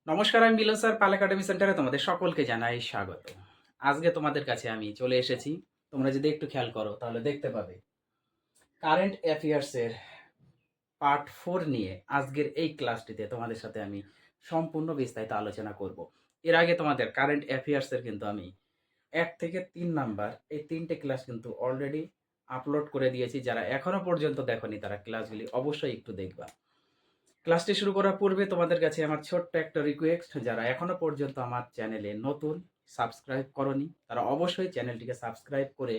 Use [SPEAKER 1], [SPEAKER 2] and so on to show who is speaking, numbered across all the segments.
[SPEAKER 1] নমস্কার, আমি মিলন স্যার, পাল একাডেমি সেন্টারে তোমাদের সকলকে জানাই স্বাগত। আজকে তোমাদের কাছে আমি চলে এসেছি। তোমরা যদি একটু খেয়াল করো তাহলে দেখতে পাবে কারেন্ট অ্যাফেয়ার্সের পার্ট 4 নিয়ে আজকের এই ক্লাসটিতে তোমাদের সাথে আমি সম্পূর্ণ বিস্তারিত আলোচনা করব। এর আগে তোমাদের কারেন্ট অ্যাফেয়ার্সের কিন্তু আমি 1 থেকে 3 নাম্বার এই 3টে ক্লাস কিন্তু অলরেডি আপলোড করে দিয়েছি। যারা এখনো পর্যন্ত দেখোনি তারা ক্লাসগুলি অবশ্যই একটু দেখবা। ক্লাসটি শুরু করার পূর্বে তোমাদের কাছে আমার ছোট্ট একটা রিকোয়েস্ট, যারা এখনো পর্যন্ত আমার চ্যানেলে নতুন সাবস্ক্রাইব করনি তারা অবশ্যই চ্যানেলটিকে সাবস্ক্রাইব করে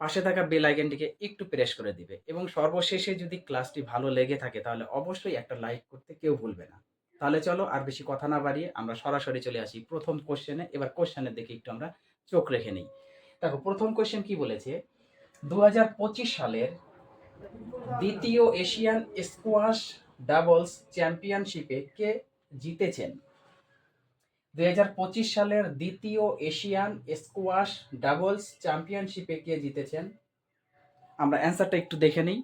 [SPEAKER 1] পাশে থাকা বেল আইকনটিকে একটু প্রেস করে দিবে এবং সর্বশেষে যদি ক্লাসটি ভালো লেগে থাকে তাহলে অবশ্যই একটা লাইক করতে কেউ ভুলবে না। তাহলে চলো আর বেশি কথা না বাড়িয়ে আমরা সরাসরি চলে আসি প্রথম কোশ্চেনে। এবার কোশ্চেনের দিকে একটু আমরা চোখ রেখে নিই। দেখো প্রথম কোশ্চেন কি বলেছে, 2025 সালের দ্বিতীয় এশিয়ান স্কোয়াশ ডাবলস চ্যাম্পিয়নশিপে কে জিতেছেন? 2025 সালের দ্বিতীয় এশিয়ান স্কোয়াশ ডাবলস চ্যাম্পিয়নশিপে কে জিতেছেন? আমরা অ্যান্সারটা একটু দেখে নিই।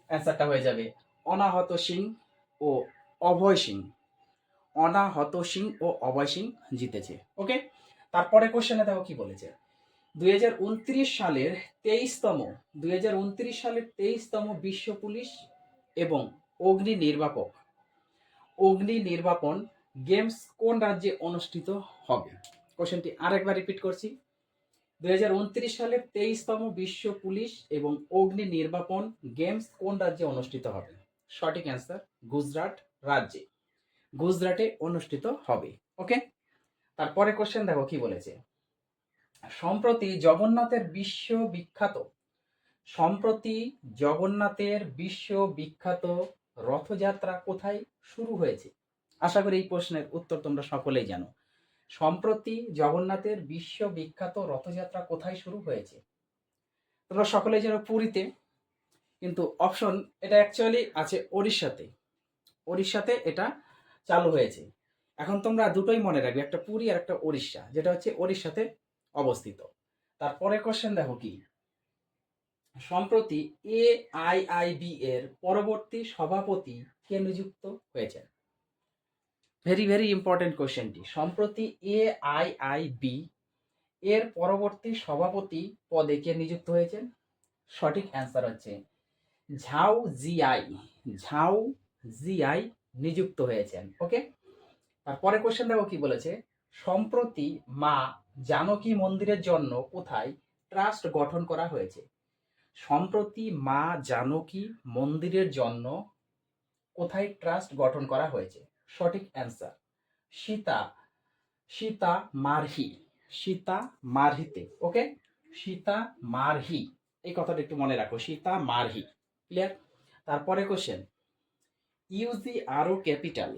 [SPEAKER 1] অ্যান্সারটা হয়ে যাবে অনাহত সিং ও অভয় সিং। অনাহত সিং ও অভয় সিং জিতেছে। ওকে, তারপরে কোশ্চেনে দেখো কি বলেছে, 2029 সালের 23তম 2029 সালের 23তম বিশ্ব পুলিশ এবং অগ্নি নির্বাপন গেমস কোন রাজ্যে অনুষ্ঠিত হবে? কোশ্চেনটি আরেকবার রিপিট করছি, 2029 সালের 23তম বিশ্ব পুলিশ এবং অগ্নি নির্বাপন গেমস কোন রাজ্যে অনুষ্ঠিত হবে? সঠিক অ্যান্সার গুজরাট রাজ্যে। গুজরাটে অনুষ্ঠিত হবে। ওকে, তারপরে কোশ্চেন দেখো কি বলেছে, সম্প্রতি জগন্নাথের বিশ্ববিখ্যাত রথযাত্রা কোথায় শুরু হয়েছে? আশা করি এই প্রশ্নের উত্তর তোমরা সকলেই জানো। সম্প্রতি জগন্নাথের বিশ্ববিখ্যাত রথযাত্রা কোথায় শুরু হয়েছে? তোমরা সকলেই জানো পুরীতে, কিন্তু অপশন এটা অ্যাকচুয়ালি আছে ওড়িশাতে। ওড়িশাতে এটা চালু হয়েছে। এখন তোমরা দুটোই মনে রাখবে, একটা পুরী আর একটা ওড়িশা, যেটা হচ্ছে ওড়িশাতে অবস্থিত। তারপরে কোশ্চেন দেখো কি, সম্প্রতি এআইআইবি এর পরবর্তী সভাপতি কে নিযুক্ত হয়েছেন? ভেরি ভেরি ইম্পর্টেন্ট কোশ্চেনটি। সম্প্রতি এআইআইবি এর পরবর্তী সভাপতি পদে কে নিযুক্ত হয়েছেন? সঠিক অ্যান্সার হচ্ছে ঝাও জিআই। ঝাও জিআই নিযুক্ত হয়েছেন। ওকে, তারপরে কোশ্চেন দেখো কি বলেছে, সম্প্রতি মা জানকী মন্দিরের জন্য কোথায় ট্রাস্ট গঠন করা হয়েছে? সম্প্রতি মা জানকী মন্দিরের জন্য কোথায় ট্রাস্ট গঠন করা হয়েছে? সঠিক অ্যান্সার সীতা সীতা মারহি। সীতা মারহিতে। ওকে, সীতা মারহি, এই কথাটা একটু মনে রাখো, সীতা মারহি। ক্লিয়ার? তারপরে কোশ্চেন, ইউজিআরও ক্যাপিটাল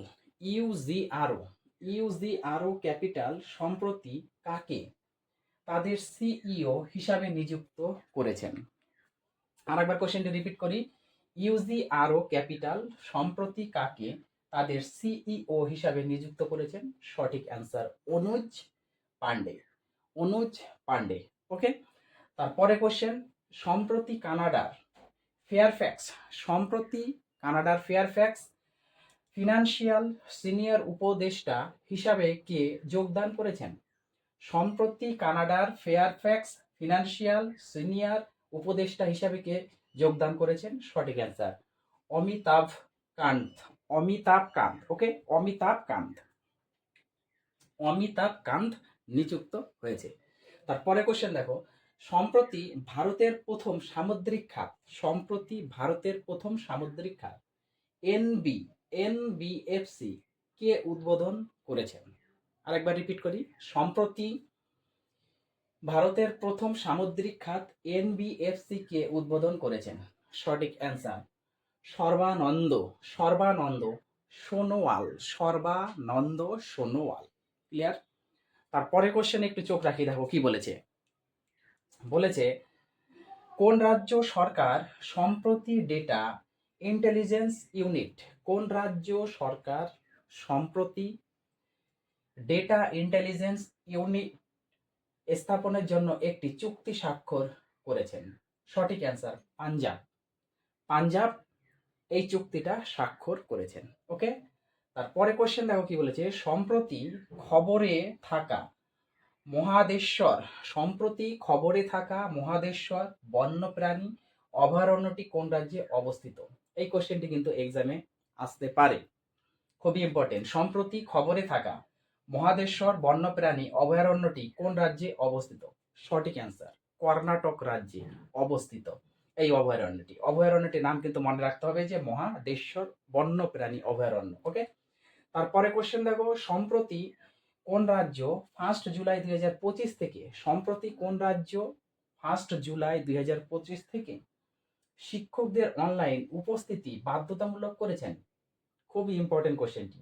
[SPEAKER 1] ইউজিআরও ইউজিআরও ক্যাপিটাল সম্প্রতি কাকে তাদের সিইও হিসাবে নিযুক্ত করেছেন? আরেকবার কোশ্চেনটি রিপিট করি, ইউজিআরও ক্যাপিটাল সম্প্রতি কাকে তাদের সিইও হিসাবে নিযুক্ত করেছেন? সঠিক অ্যান্সার অনুজ পান্ডে। অনুজ পান্ডে। ওকে, তারপরে কোশ্চেন, সম্প্রতি কানাডার ফেয়ারফ্যাক্স ফিনান্সিয়াল সিনিয়র উপদেষ্টা হিসাবে কে যোগদান করেছেন? সম্প্রতি কানাডার ফেয়ারফ্যাক্স ফিনান্সিয়াল সিনিয়র উপদেষ্টা হিসাবে কে যোগদান করেছেন? সঠিক অ্যান্সার অমিতাভ কান্ত। অমিতাভ কান্ত। ওকে, অমিতাভ কান্ত নিযুক্ত হয়েছে। তারপরে কোশ্চেন দেখো, সম্প্রতি ভারতের প্রথম সামুদ্রিক খাত এনবিএফসি কে উদ্বোধন করেছেন? আরেকবার রিপিট করি, সম্প্রতি ভারতের প্রথম সামুদ্রিক খাত এনবিএফসি কে উদ্বোধন করেছেন? সঠিক অ্যান্সার সর্বানন্দ সোনোয়াল। ক্লিয়ার? তারপরে কোশ্চেন একটু চোখ রাখি, দেখো কি বলেছে। বলেছে কোন রাজ্য সরকার সম্প্রতি ডেটা ইন্টেলিজেন্স ইউনিট স্থাপনের জন্য একটি চুক্তি স্বাক্ষর করেছেন? সঠিক অ্যান্সার পাঞ্জাব এই চুক্তিটা স্বাক্ষর করেছেন। ওকে, তারপরে কোশ্চেন দেখো কি বলেছে, সম্প্রতি খবরে থাকা মহাদেশ্বর, সম্প্রতি খবরে থাকা মহাদেশ্বর বন্যপ্রাণী অভয়ারণ্যটি কোন রাজ্যে অবস্থিত? এই কোশ্চেনটি কিন্তু এক্সামে আসতে পারে, খুবই ইম্পর্টেন্ট। সম্প্রতি খবরে থাকা মহাদেশ্বর বন্যপ্রাণী অভয়ারণ্যটি কোন রাজ্যে অবস্থিত? সঠিক অ্যান্সার, কর্ণাটক রাজ্যে অবস্থিত এই অভয়ারণ্যটির নাম কিন্তু মনে রাখতে হবে যে মহাদেশ্বর বন্যপ্রাণী অভয়ারণ্য। ওকে, তারপরে কোশ্চেন দেখো, সম্প্রতি কোন রাজ্য 1 জুলাই 2025 থেকে, সম্প্রতি কোন রাজ্য 1 জুলাই 2025 থেকে শিক্ষকদের অনলাইন উপস্থিতি বাধ্যতামূলক করেছেন? খুবই ইম্পর্টেন্ট কোশ্চেনটি।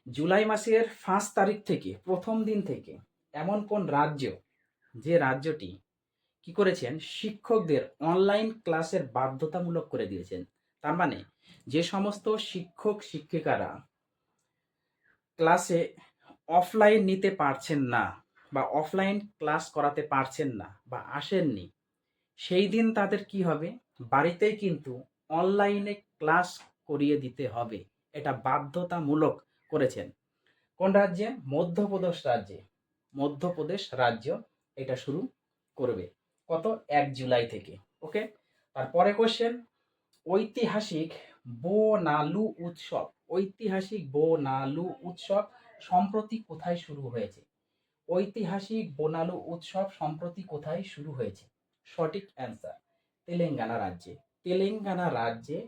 [SPEAKER 1] জুলাই মাসের 5 তারিখ থেকে, প্রথম দিন থেকে এমন কোন রাজ্য, যে রাজ্যটি কি করেছেন, শিক্ষকদের অনলাইন ক্লাসের বাধ্যতামূলক করে দিয়েছেন। তার মানে যে সমস্ত শিক্ষক শিক্ষিকারা ক্লাসে অফলাইন নিতে পারছেন না বা অফলাইন ক্লাস করাতে পারছেন না বা আসেননি, সেই দিন তাদের কি হবে, বাড়িতেই কিন্তু অনলাইনে ক্লাস করিয়ে দিতে হবে। এটা বাধ্যতামূলক করেছেন। কোন রাজ্যে? মধ্যপ্রদেশ রাজ্যে। মধ্যপ্রদেশ রাজ্য এটা শুরু করবে কত, 1 জুলাই থেকে। ওকে, তারপরে কোশ্চেন, ঐতিহাসিক বোনালু উৎসব, ঐতিহাসিক বোনালু উৎসব সম্প্রতি কোথায় শুরু হয়েছে? ঐতিহাসিক বোনালু উৎসব সম্প্রতি কোথায় শুরু হয়েছে? সঠিক অ্যান্সার, তেলেঙ্গানা রাজ্যে। তেলেঙ্গানা রাজ্যে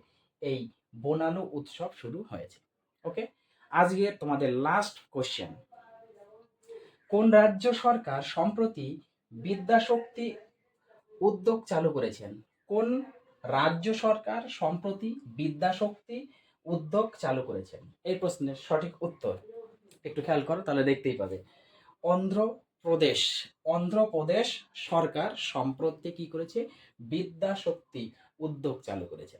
[SPEAKER 1] এই বোনালু উৎসব শুরু হয়েছে। ওকে, আজকে তোমাদের লাস্ট কোশ্চেন, কোন রাজ্য সরকার সম্প্রতি বিদ্যাশক্তি উদ্যোগ চালু করেছেন? কোন রাজ্য সরকার সম্প্রতি বিদ্যাশক্তি উদ্যোগ চালু করেছেন? এই প্রশ্নের সঠিক উত্তর একটু খেয়াল করো, তাহলে দেখতেই পাবে। অন্ধ্রপ্রদেশ। অন্ধ্রপ্রদেশ সরকার সম্প্রতি কি করেছে? বিদ্যাশক্তি উদ্যোগ চালু করেছে।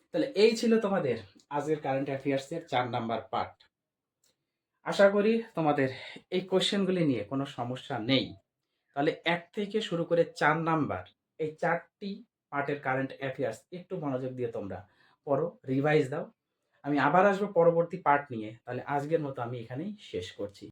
[SPEAKER 1] তাহলে এই ছিল তোমাদের আজকের কারেন্ট অ্যাফেয়ার্সের 4 নাম্বার পার্ট। আশা করি তোমাদের এই কোশ্চেনগুলি নিয়ে কোনো সমস্যা নেই। তাহলে 1 থেকে শুরু করে 4 নাম্বার, এই 4টি পার্টের কারেন্ট অ্যাফেয়ার্স একটু মনোযোগ দিয়ে তোমরা পড়ো, রিভাইজ দাও। আমি আবার আসবো পরবর্তী পার্ট নিয়ে। তাহলে আজকের মতো আমি এখানেই শেষ করছি।